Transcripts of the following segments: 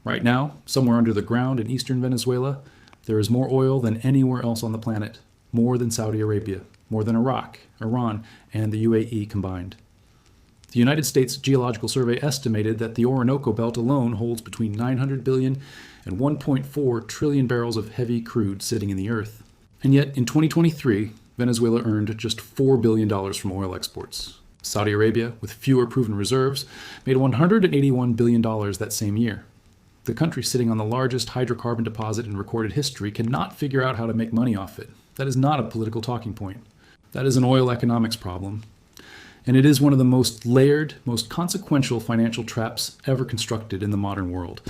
Right now, somewhere under the ground in eastern Venezuela, there is more oil than anywhere else on the planet, more than Saudi Arabia, more than Iraq, Iran, and the UAE combined. The United States Geological Survey estimated that the Orinoco Belt alone holds between 900 billion and 1.4 trillion barrels of heavy crude sitting in the earth. And yet, in 2023, Venezuela earned just $4 billion from oil exports. Saudi Arabia, with fewer proven reserves, made $181 billion that same year. The country sitting on the largest hydrocarbon deposit in recorded history cannot figure out how to make money off it. That is not a political talking point. That is an oil economics problem. And it is one of the most layered, most consequential financial traps ever constructed in the modern world.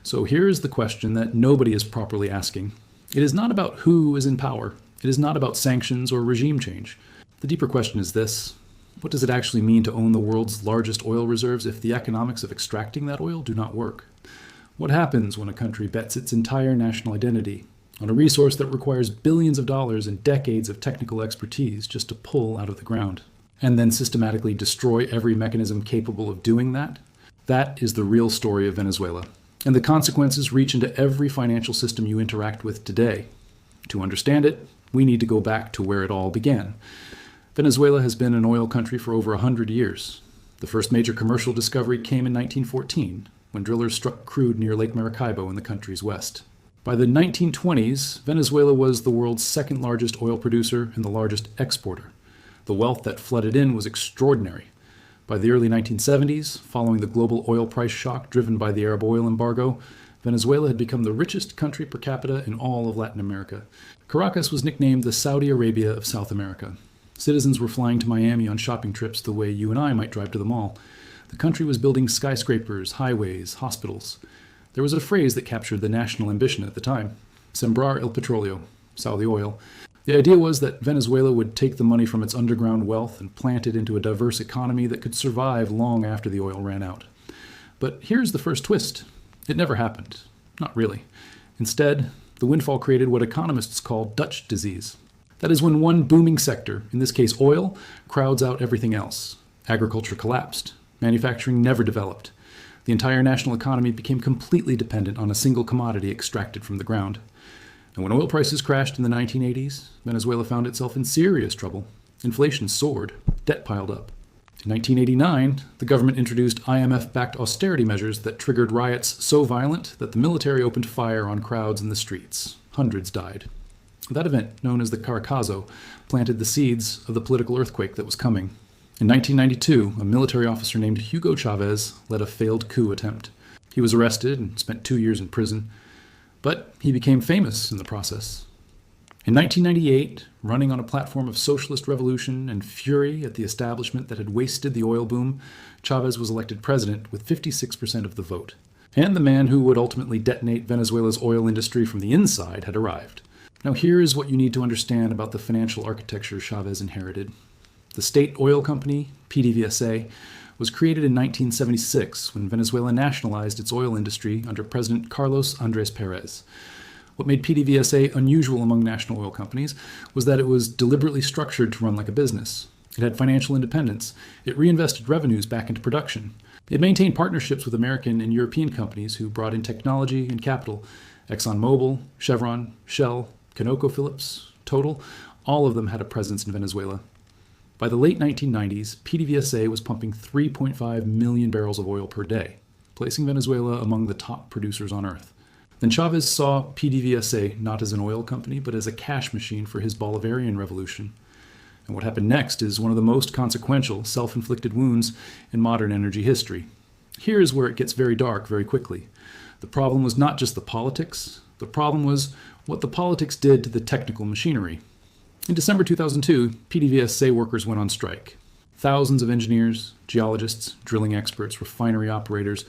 So here is the question that nobody is properly asking. It is not about who is in power. It is not about sanctions or regime change. The deeper question is this: what does it actually mean to own the world's largest oil reserves if the economics of extracting that oil do not work? What happens when a country bets its entire national identity on a resource that requires billions of dollars and decades of technical expertise just to pull out of the ground, and then systematically destroy every mechanism capable of doing that? That is the real story of Venezuela. And the consequences reach into every financial system you interact with today. To understand it, we need to go back to where it all began. Venezuela has been an oil country for over 100 years. The first major commercial discovery came in 1914, when drillers struck crude near Lake Maracaibo in the country's west. By the 1920s, Venezuela was the world's second largest oil producer and the largest exporter. The wealth that flooded in was extraordinary. By the early 1970s, following the global oil price shock driven by the Arab oil embargo, Venezuela had become the richest country per capita in all of Latin America. Caracas was nicknamed the Saudi Arabia of South America. Citizens were flying to Miami on shopping trips the way you and I might drive to the mall. The country was building skyscrapers, highways, hospitals. There was a phrase that captured the national ambition at the time: Sembrar el Petróleo, sow the oil. The idea was that Venezuela would take the money from its underground wealth and plant it into a diverse economy that could survive long after the oil ran out. But here's the first twist. It never happened. Not really. Instead, the windfall created what economists call Dutch disease. That is when one booming sector, in this case oil, crowds out everything else. Agriculture collapsed. Manufacturing never developed. The entire national economy became completely dependent on a single commodity extracted from the ground. And when oil prices crashed in the 1980s, Venezuela found itself in serious trouble. Inflation soared. Debt piled up. In 1989, the government introduced IMF-backed austerity measures that triggered riots so violent that the military opened fire on crowds in the streets. Hundreds died. That event, known as the Caracazo, planted the seeds of the political earthquake that was coming. In 1992, a military officer named Hugo Chavez led a failed coup attempt. He was arrested and spent 2 years in prison, but he became famous in the process. In 1998, running on a platform of socialist revolution and fury at the establishment that had wasted the oil boom, Chavez was elected president with 56% of the vote. And the man who would ultimately detonate Venezuela's oil industry from the inside had arrived. Now here is what you need to understand about the financial architecture Chavez inherited. The state oil company, PDVSA, was created in 1976 when Venezuela nationalized its oil industry under President Carlos Andrés Pérez. What made PDVSA unusual among national oil companies was that it was deliberately structured to run like a business. It had financial independence. It reinvested revenues back into production. It maintained partnerships with American and European companies who brought in technology and capital. ExxonMobil, Chevron, Shell, ConocoPhillips, Total, all of them had a presence in Venezuela. By the late 1990s, PDVSA was pumping 3.5 million barrels of oil per day, placing Venezuela among the top producers on earth. Then Chavez saw PDVSA not as an oil company, but as a cash machine for his Bolivarian revolution. And what happened next is one of the most consequential self-inflicted wounds in modern energy history. Here is where it gets very dark very quickly. The problem was not just the politics. The problem was what the politics did to the technical machinery. In December 2002, PDVSA workers went on strike. Thousands of engineers, geologists, drilling experts, refinery operators,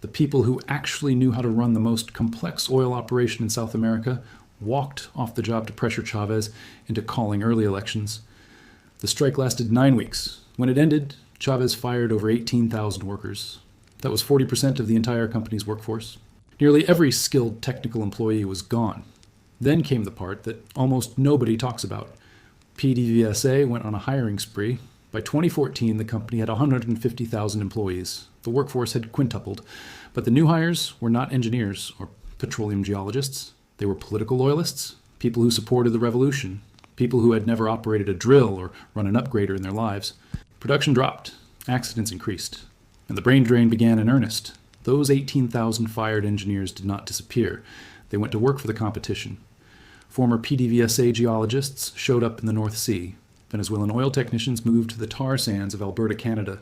the people who actually knew how to run the most complex oil operation in South America, walked off the job to pressure Chavez into calling early elections. The strike lasted 9 weeks. When it ended, Chavez fired over 18,000 workers. That was 40% of the entire company's workforce. Nearly every skilled technical employee was gone. Then came the part that almost nobody talks about. PDVSA went on a hiring spree. By 2014, the company had 150,000 employees. The workforce had quintupled, but the new hires were not engineers or petroleum geologists. They were political loyalists, people who supported the revolution, people who had never operated a drill or run an upgrader in their lives. Production dropped, accidents increased, and the brain drain began in earnest. Those 18,000 fired engineers did not disappear. They went to work for the competition. Former PDVSA geologists showed up in the North Sea. Venezuelan oil technicians moved to the tar sands of Alberta, Canada.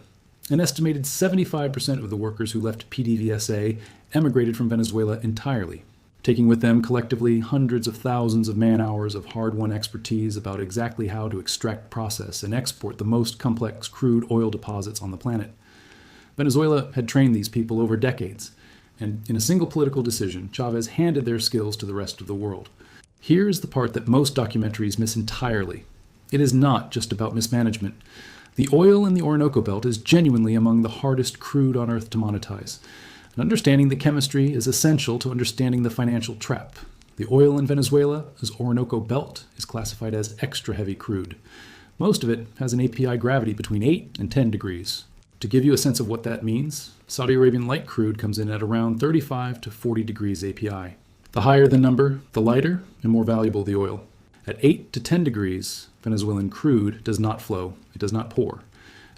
An estimated 75% of the workers who left PDVSA emigrated from Venezuela entirely, taking with them collectively hundreds of thousands of man-hours of hard-won expertise about exactly how to extract, process, and export the most complex crude oil deposits on the planet. Venezuela had trained these people over decades, and in a single political decision, Chavez handed their skills to the rest of the world. Here is the part that most documentaries miss entirely. It is not just about mismanagement. The oil in the Orinoco Belt is genuinely among the hardest crude on Earth to monetize. And understanding the chemistry is essential to understanding the financial trap. The oil in Venezuela's Orinoco Belt is classified as extra heavy crude. Most of it has an API gravity between 8 and 10 degrees. To give you a sense of what that means, Saudi Arabian light crude comes in at around 35 to 40 degrees API. The higher the number, the lighter and more valuable the oil. At 8 to 10 degrees, Venezuelan crude does not flow, it does not pour.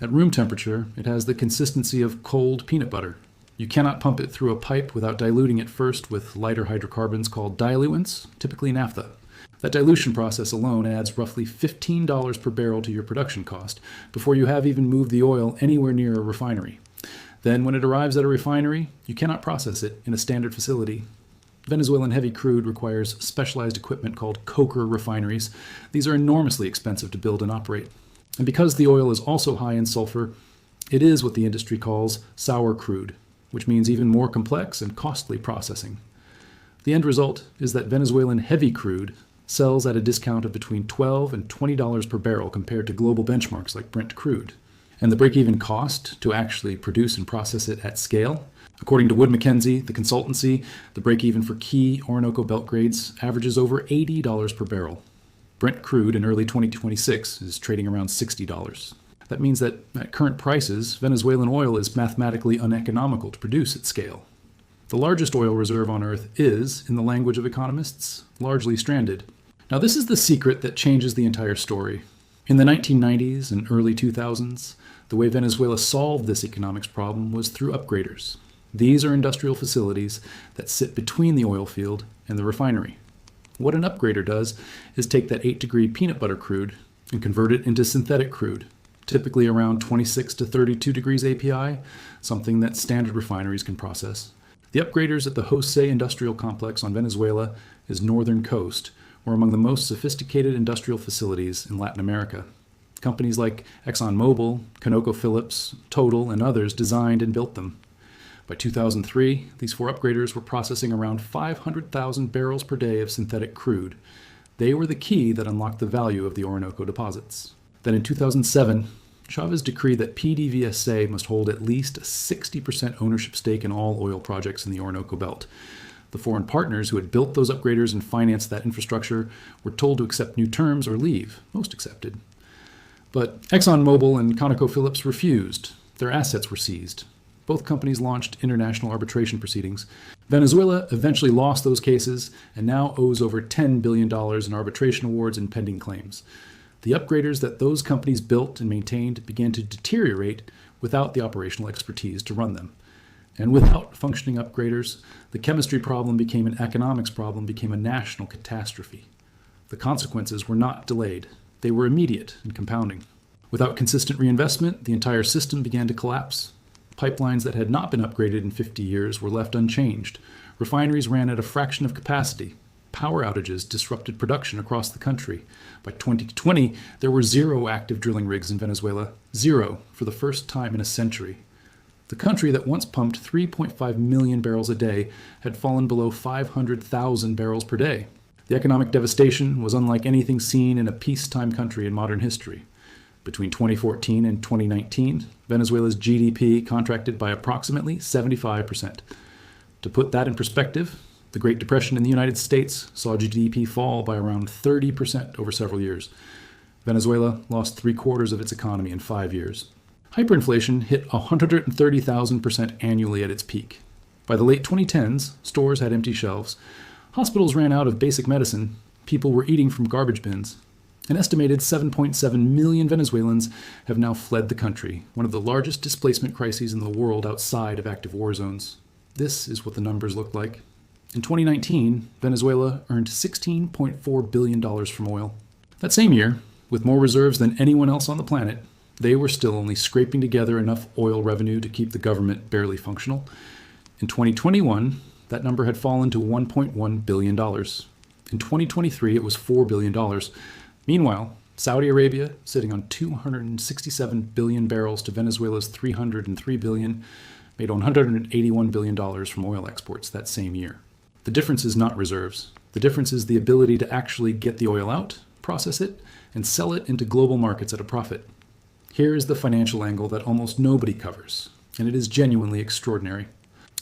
At room temperature, it has the consistency of cold peanut butter. You cannot pump it through a pipe without diluting it first with lighter hydrocarbons called diluents, typically naphtha. That dilution process alone adds roughly $15 per barrel to your production cost before you have even moved the oil anywhere near a refinery. Then when it arrives at a refinery, you cannot process it in a standard facility. Venezuelan heavy crude requires specialized equipment called coker refineries. These are enormously expensive to build and operate. And because the oil is also high in sulfur, it is what the industry calls sour crude, which means even more complex and costly processing. The end result is that Venezuelan heavy crude sells at a discount of between $12 and $20 per barrel compared to global benchmarks like Brent crude. And the break-even cost to actually produce and process it at scale, according to Wood Mackenzie, the consultancy, the break-even for key Orinoco Belt grades averages over $80 per barrel. Brent crude in early 2026 is trading around $60. That means that at current prices, Venezuelan oil is mathematically uneconomical to produce at scale. The largest oil reserve on Earth is, in the language of economists, largely stranded. Now this is the secret that changes the entire story. In the 1990s and early 2000s, the way Venezuela solved this economics problem was through upgraders. These are industrial facilities that sit between the oil field and the refinery. What an upgrader does is take that 8-degree peanut butter crude and convert it into synthetic crude, typically around 26 to 32 degrees API, something that standard refineries can process. The upgraders at the Jose Industrial Complex on Venezuela's northern coast were among the most sophisticated industrial facilities in Latin America. Companies like ExxonMobil, ConocoPhillips, Total, and others designed and built them. By 2003, these 4 upgraders were processing around 500,000 barrels per day of synthetic crude. They were the key that unlocked the value of the Orinoco deposits. Then in 2007, Chavez decreed that PDVSA must hold at least a 60% ownership stake in all oil projects in the Orinoco Belt. The foreign partners who had built those upgraders and financed that infrastructure were told to accept new terms or leave. Most accepted. But ExxonMobil and ConocoPhillips refused. Their assets were seized. Both companies launched international arbitration proceedings. Venezuela eventually lost those cases and now owes over $10 billion in arbitration awards and pending claims. The upgraders that those companies built and maintained began to deteriorate without the operational expertise to run them. And without functioning upgraders, the chemistry problem became an economics problem, became a national catastrophe. The consequences were not delayed. They were immediate and compounding. Without consistent reinvestment, the entire system began to collapse. Pipelines that had not been upgraded in 50 years were left unchanged. Refineries ran at a fraction of capacity. Power outages disrupted production across the country. By 2020, there were 0 active drilling rigs in Venezuela. 0 for the first time in a century. The country that once pumped 3.5 million barrels a day had fallen below 500,000 barrels per day. The economic devastation was unlike anything seen in a peacetime country in modern history. Between 2014 and 2019, Venezuela's GDP contracted by approximately 75%. To put that in perspective, the Great Depression in the United States saw GDP fall by around 30% over several years. Venezuela lost 3/4 of its economy in 5 years. Hyperinflation hit 130,000% annually at its peak. By the late 2010s, stores had empty shelves. Hospitals ran out of basic medicine. People were eating from garbage bins. An estimated 7.7 million Venezuelans have now fled the country, one of the largest displacement crises in the world outside of active war zones. This is what the numbers look like. In 2019, Venezuela earned $16.4 billion from oil. That same year, with more reserves than anyone else on the planet, they were still only scraping together enough oil revenue to keep the government barely functional. In 2021, that number had fallen to $1.1 billion. In 2023, it was $4 billion. Meanwhile, Saudi Arabia, sitting on 267 billion barrels to Venezuela's 303 billion, made $181 billion from oil exports that same year. The difference is not reserves. The difference is the ability to actually get the oil out, process it, and sell it into global markets at a profit. Here is the financial angle that almost nobody covers, and it is genuinely extraordinary.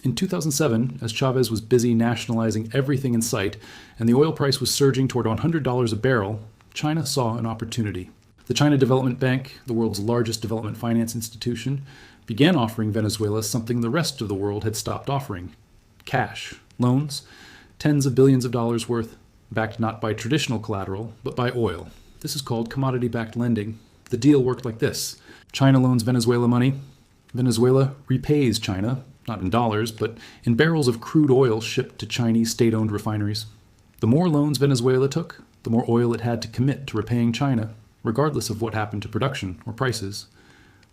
In 2007, as Chavez was busy nationalizing everything in sight, and the oil price was surging toward $100 a barrel, China saw an opportunity. The China Development Bank, the world's largest development finance institution, began offering Venezuela something the rest of the world had stopped offering: cash, loans, tens of billions of dollars worth, backed not by traditional collateral, but by oil. This is called commodity-backed lending. The deal worked like this. China loans Venezuela money. Venezuela repays China, not in dollars, but in barrels of crude oil shipped to Chinese state-owned refineries. The more loans Venezuela took, the more oil it had to commit to repaying China, regardless of what happened to production or prices.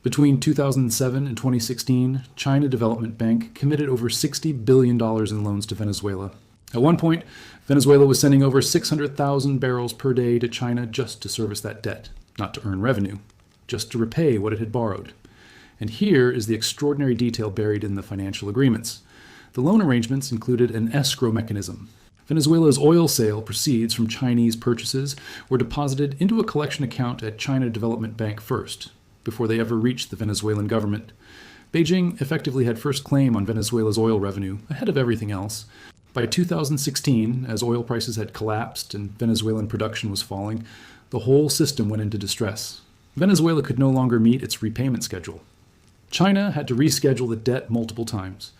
Between 2007 and 2016, China Development Bank committed over $60 billion in loans to Venezuela. At one point, Venezuela was sending over 600,000 barrels per day to China just to service that debt, not to earn revenue, just to repay what it had borrowed. And here is the extraordinary detail buried in the financial agreements. The loan arrangements included an escrow mechanism. Venezuela's oil sale proceeds from Chinese purchases were deposited into a collection account at China Development Bank first, before they ever reached the Venezuelan government. Beijing effectively had first claim on Venezuela's oil revenue, ahead of everything else. By 2016, as oil prices had collapsed and Venezuelan production was falling, the whole system went into distress. Venezuela could no longer meet its repayment schedule. China had to reschedule the debt multiple times.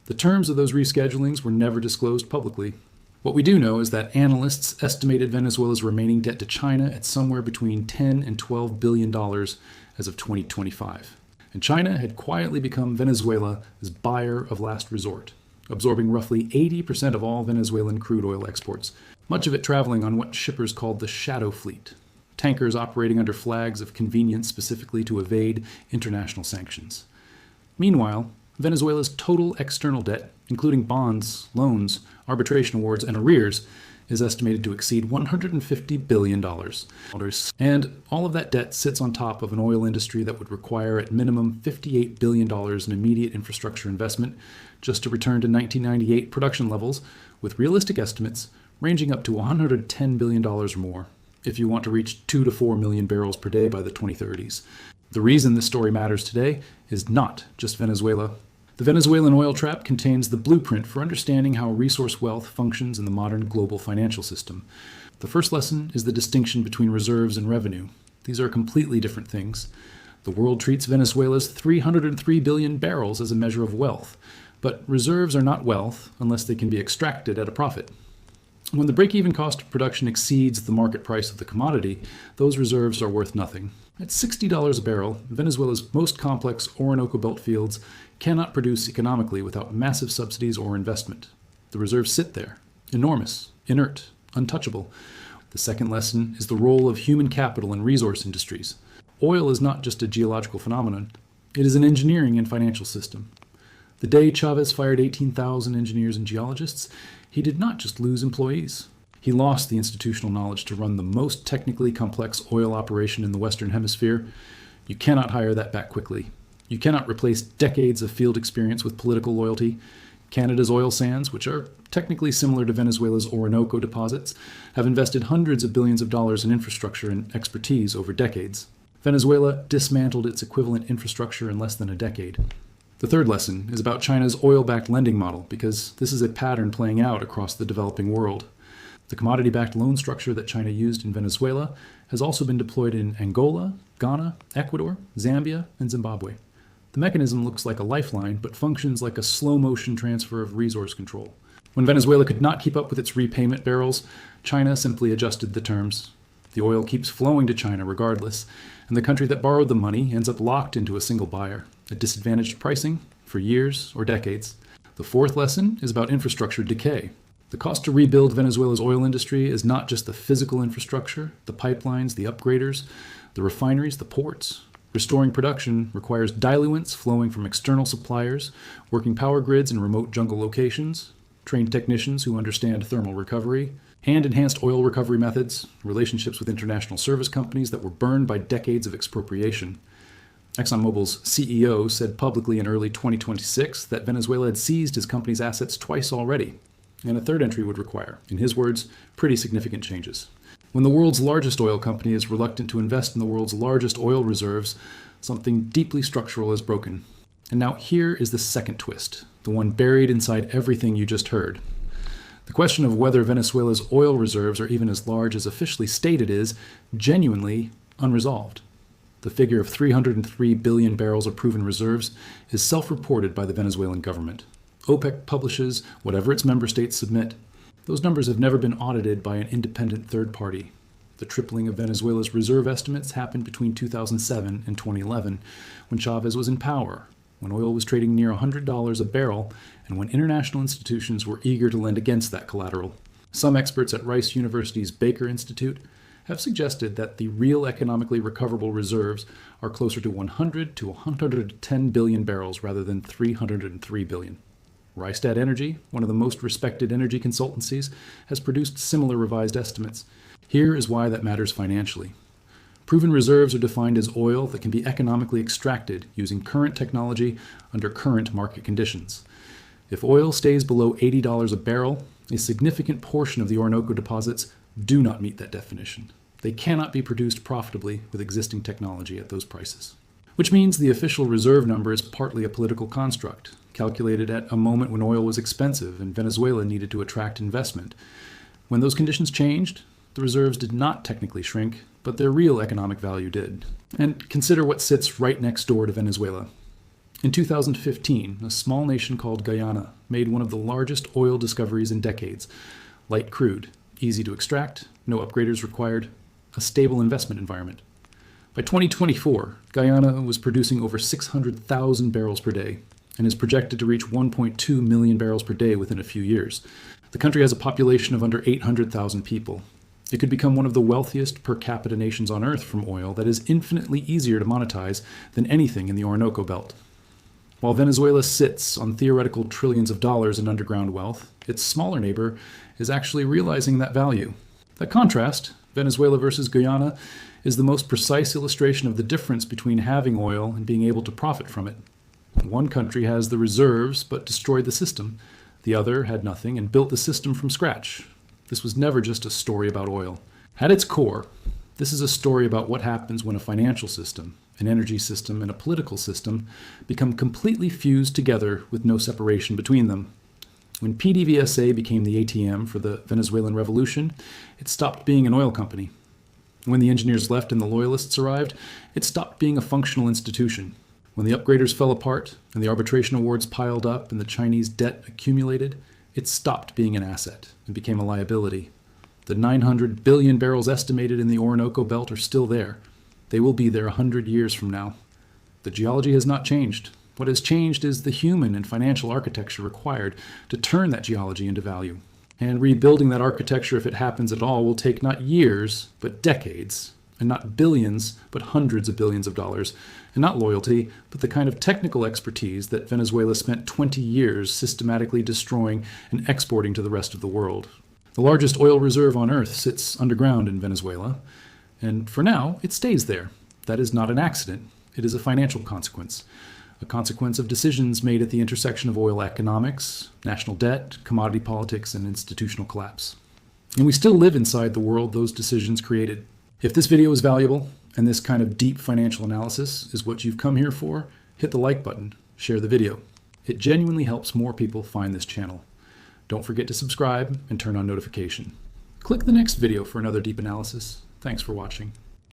The terms of those reschedulings were never disclosed publicly. What we do know is that analysts estimated Venezuela's remaining debt to China at somewhere between $10 and $12 billion as of 2025. And China had quietly become Venezuela's buyer of last resort, absorbing roughly 80% of all Venezuelan crude oil exports, much of it traveling on what shippers called the shadow fleet, tankers operating under flags of convenience specifically to evade international sanctions. Meanwhile, Venezuela's total external debt, including bonds, loans, arbitration awards, and arrears, is estimated to exceed $150 billion. And all of that debt sits on top of an oil industry that would require at minimum $58 billion in immediate infrastructure investment just to return to 1998 production levels, with realistic estimates ranging up to $110 billion or more, if you want to reach 2 to 4 million barrels per day by the 2030s. The reason this story matters today is not just Venezuela. The Venezuelan oil trap contains the blueprint for understanding how resource wealth functions in the modern global financial system. The first lesson is the distinction between reserves and revenue. These are completely different things. The world treats Venezuela's 303 billion barrels as a measure of wealth, but reserves are not wealth unless they can be extracted at a profit. When the break-even cost of production exceeds the market price of the commodity, those reserves are worth nothing. At $60 a barrel, Venezuela's most complex Orinoco Belt fields cannot produce economically without massive subsidies or investment. The reserves sit there, enormous, inert, untouchable. The second lesson is the role of human capital in resource industries. Oil is not just a geological phenomenon. It is an engineering and financial system. The day Chavez fired 18,000 engineers and geologists, he did not just lose employees. He lost the institutional knowledge to run the most technically complex oil operation in the Western Hemisphere. You cannot hire that back quickly. You cannot replace decades of field experience with political loyalty. Canada's oil sands, which are technically similar to Venezuela's Orinoco deposits, have invested hundreds of billions of dollars in infrastructure and expertise over decades. Venezuela dismantled its equivalent infrastructure in less than a decade. The third lesson is about China's oil-backed lending model, because this is a pattern playing out across the developing world. The commodity-backed loan structure that China used in Venezuela has also been deployed in Angola, Ghana, Ecuador, Zambia, and Zimbabwe. The mechanism looks like a lifeline, but functions like a slow-motion transfer of resource control. When Venezuela could not keep up with its repayment barrels, China simply adjusted the terms. The oil keeps flowing to China regardless, and the country that borrowed the money ends up locked into a single buyer, at disadvantaged pricing for years or decades. The fourth lesson is about infrastructure decay. The cost to rebuild Venezuela's oil industry is not just the physical infrastructure, the pipelines, the upgraders, the refineries, the ports. Restoring production requires diluents flowing from external suppliers, working power grids in remote jungle locations, trained technicians who understand thermal recovery, and enhanced oil recovery methods, relationships with international service companies that were burned by decades of expropriation. ExxonMobil's CEO said publicly in early 2026 that Venezuela had seized his company's assets twice already, and a third entry would require, in his words, pretty significant changes. When the world's largest oil company is reluctant to invest in the world's largest oil reserves, something deeply structural is broken. And now here is the second twist, the one buried inside everything you just heard. The question of whether Venezuela's oil reserves are even as large as officially stated is genuinely unresolved. The figure of 303 billion barrels of proven reserves is self-reported by the Venezuelan government. OPEC publishes whatever its member states submit. Those numbers have never been audited by an independent third party. The tripling of Venezuela's reserve estimates happened between 2007 and 2011, when Chavez was in power, when oil was trading near $100 a barrel, and when international institutions were eager to lend against that collateral. Some experts at Rice University's Baker Institute have suggested that the real economically recoverable reserves are closer to 100 to 110 billion barrels rather than 303 billion. Rystad Energy, one of the most respected energy consultancies, has produced similar revised estimates. Here is why that matters financially. Proven reserves are defined as oil that can be economically extracted using current technology under current market conditions. If oil stays below $80 a barrel, a significant portion of the Orinoco deposits do not meet that definition. They cannot be produced profitably with existing technology at those prices. Which means the official reserve number is partly a political construct, calculated at a moment when oil was expensive and Venezuela needed to attract investment. When those conditions changed, the reserves did not technically shrink, but their real economic value did. And consider what sits right next door to Venezuela. In 2015, a small nation called Guyana made one of the largest oil discoveries in decades. Light crude, easy to extract, no upgraders required, a stable investment environment. By 2024, Guyana was producing over 600,000 barrels per day and is projected to reach 1.2 million barrels per day within a few years. The country has a population of under 800,000 people. It could become one of the wealthiest per capita nations on Earth from oil that is infinitely easier to monetize than anything in the Orinoco Belt. While Venezuela sits on theoretical trillions of dollars in underground wealth, its smaller neighbor is actually realizing that value. That contrast, Venezuela versus Guyana, is the most precise illustration of the difference between having oil and being able to profit from it. One country has the reserves but destroyed the system. The other had nothing and built the system from scratch. This was never just a story about oil. At its core, this is a story about what happens when a financial system, an energy system, and a political system become completely fused together with no separation between them. When PDVSA became the ATM for the Venezuelan Revolution, it stopped being an oil company. When the engineers left and the loyalists arrived, it stopped being a functional institution. When the upgraders fell apart and the arbitration awards piled up and the Chinese debt accumulated, it stopped being an asset and became a liability. The 900 billion barrels estimated in the Orinoco Belt are still there. They will be there 100 years from now. The geology has not changed. What has changed is the human and financial architecture required to turn that geology into value. And rebuilding that architecture, if it happens at all, will take not years, but decades, and not billions, but hundreds of billions of dollars, and not loyalty, but the kind of technical expertise that Venezuela spent 20 years systematically destroying and exporting to the rest of the world. The largest oil reserve on Earth sits underground in Venezuela, and for now, it stays there. That is not an accident. It is a financial consequence. A consequence of decisions made at the intersection of oil economics, national debt, commodity politics, and institutional collapse. And we still live inside the world those decisions created. If this video is valuable, and this kind of deep financial analysis is what you've come here for, hit the like button, share the video. It genuinely helps more people find this channel. Don't forget to subscribe and turn on notification. Click the next video for another deep analysis. Thanks for watching.